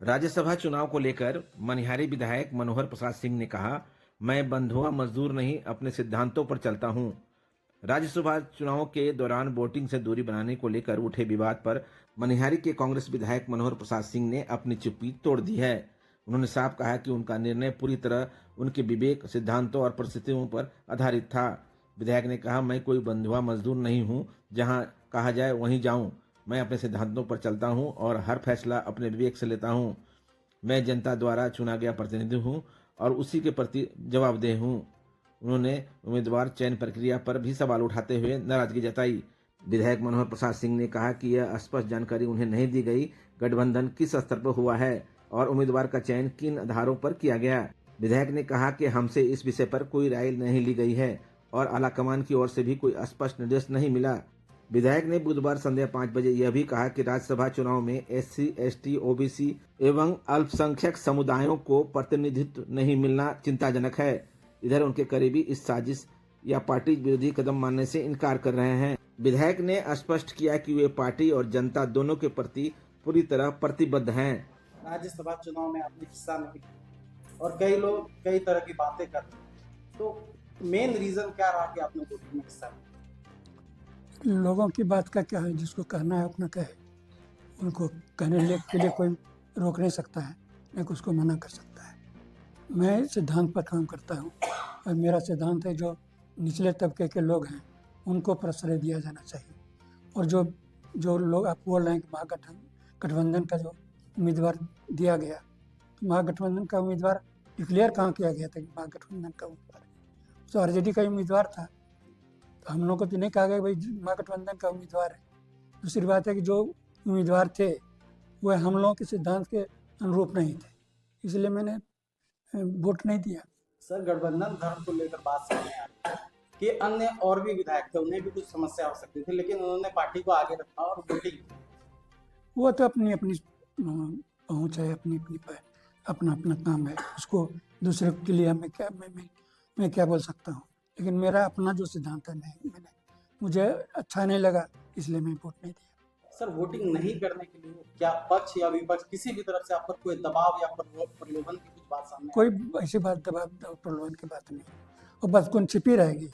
राज्यसभा चुनाव को लेकर मनिहारी विधायक मनोहर प्रसाद सिंह ने कहा, मैं बंधुआ मजदूर नहीं, अपने सिद्धांतों पर चलता हूं। राज्यसभा चुनाव के दौरान वोटिंग से दूरी बनाने को लेकर उठे विवाद पर मनिहारी के कांग्रेस विधायक मनोहर प्रसाद सिंह ने अपनी चुप्पी तोड़ दी है। उन्होंने साफ कहा कि उनका निर्णय पूरी तरह उनके विवेक, सिद्धांतों और परिस्थितियों पर आधारित था। विधायक ने कहा, मैं कोई बंधुआ मजदूर नहीं हूं, जहां कहा जाए वहीं जाऊं। मैं अपने सिद्धांतों पर चलता हूं और हर फैसला अपने विवेक से लेता हूं। मैं जनता द्वारा चुना गया प्रतिनिधि हूं और उसी के प्रति जवाबदेह हूं। उन्होंने उम्मीदवार चयन प्रक्रिया पर भी सवाल उठाते हुए नाराजगी जताई। विधायक मनोहर प्रसाद सिंह ने कहा कि यह स्पष्ट जानकारी उन्हें नहीं दी गई, गठबंधन किस स्तर पर हुआ है और उम्मीदवार का चयन किन आधारों पर किया गया। विधायक ने कहा कि हमसे इस विषय पर कोई राय नहीं ली गई है और आलाकमान की ओर से भी कोई स्पष्ट निर्देश नहीं मिला। विधायक ने बुधवार संध्या 5 बजे यह भी कहा कि राज्यसभा चुनाव में एससी, एसटी, ओबीसी एवं अल्पसंख्यक समुदायों को प्रतिनिधित्व नहीं मिलना चिंताजनक है। इधर उनके करीबी इस साजिश या पार्टी विरोधी कदम मानने से इनकार कर रहे हैं। विधायक ने स्पष्ट किया कि वे पार्टी और जनता दोनों के प्रति पूरी तरह प्रतिबद्ध हैं। राज्यसभा चुनाव में आपने हिस्सा नहीं लिया और कई लोग कई तरह की बातें कर रहे हैं, तो मेन रीजन क्या रहा कि आपने वोटिंग में हिस्सा लिया? लोगों की बात का क्या है, जिसको कहना है अपना कहे। उनको कहने के लिए कोई रोक नहीं सकता है, न उसको मना कर सकता है। मैं सिद्धांत पर काम करता हूँ और मेरा सिद्धांत है जो निचले तबके के लोग हैं उनको प्रश्रय दिया जाना चाहिए। और जो लोग आप बोल रहे हैं कि महागठबंधन का जो उम्मीदवार दिया गया, तो महागठबंधन का उम्मीदवार डिक्लेयर कहाँ किया गया था कि महागठबंधन का उम्मीदवार है? तो आरजेडी का उम्मीदवार था। तो हम लोग को तो नहीं कहा गया भाई महागठबंधन का उम्मीदवार है। दूसरी बात है कि जो उम्मीदवार थे वह हम लोगों के सिद्धांत के अनुरूप नहीं थे, इसलिए मैंने वोट नहीं दिया। सर, गठबंधन धर्म को लेकर बात सामने आ रही है कि अन्य और भी विधायक थे, उन्हें भी कुछ समस्या हो सकती थी, लेकिन उन्होंने पार्टी को आगे रखा और वोटिंग। वो तो अपनी अपनी पहुँच है, अपना अपना काम है, उसको दूसरे के लिए मैं क्या बोल सकता हूँ। लेकिन मेरा अपना जो सिद्धांत है मुझे अच्छा नहीं लगा, इसलिए मैं वोट नहीं दिया। सर, वोटिंग नहीं करने के लिए क्या पक्ष या विपक्ष किसी भी तरफ से आप पर कोई दबाव या प्रलोभन की कुछ बात सामने कोई ऐसी बात दबाव प्रलोभन की बात नहीं, और बस कौन छिपी रहेगी।